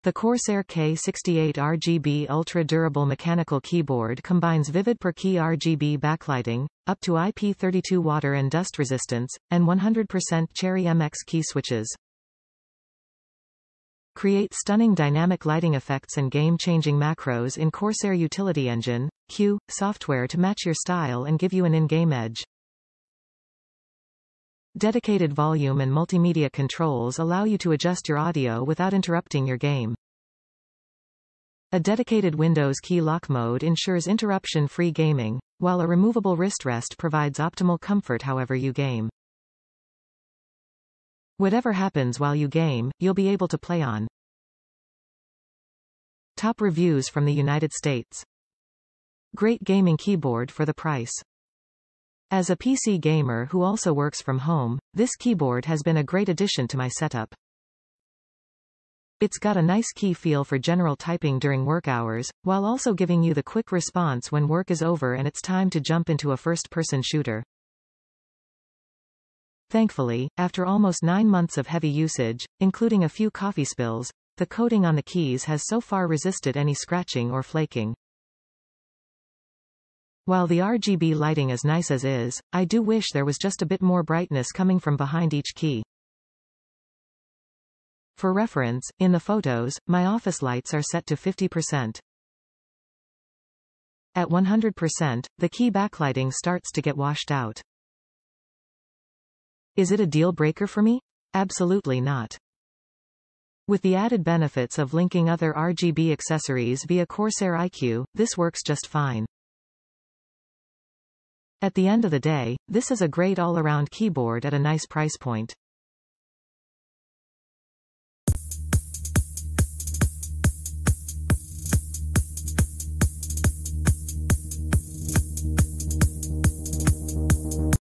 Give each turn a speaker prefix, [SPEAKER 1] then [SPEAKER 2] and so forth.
[SPEAKER 1] The Corsair K68 RGB ultra-durable mechanical keyboard combines vivid per-key RGB backlighting, up to IP32 water and dust resistance, and 100% Cherry MX key switches. Create stunning dynamic lighting effects and game-changing macros in Corsair Utility Engine, Q, software to match your style and give you an in-game edge. Dedicated volume and multimedia controls allow you to adjust your audio without interrupting your game. A dedicated Windows key lock mode ensures interruption-free gaming, while a removable wrist rest provides optimal comfort however you game. Whatever happens while you game, you'll be able to play on. Top reviews from the United States. Great gaming keyboard for the price. As a PC gamer who also works from home, this keyboard has been a great addition to my setup. It's got a nice key feel for general typing during work hours, while also giving you the quick response when work is over and it's time to jump into a first-person shooter. Thankfully, after almost 9 months of heavy usage, including a few coffee spills, the coating on the keys has so far resisted any scratching or flaking. While the RGB lighting is nice as is, I do wish there was just a bit more brightness coming from behind each key. For reference, in the photos, my office lights are set to 50%. At 100%, the key backlighting starts to get washed out. Is it a deal breaker for me? Absolutely not. With the added benefits of linking other RGB accessories via Corsair iQ, this works just fine. At the end of the day, this is a great all-around keyboard at a nice price point.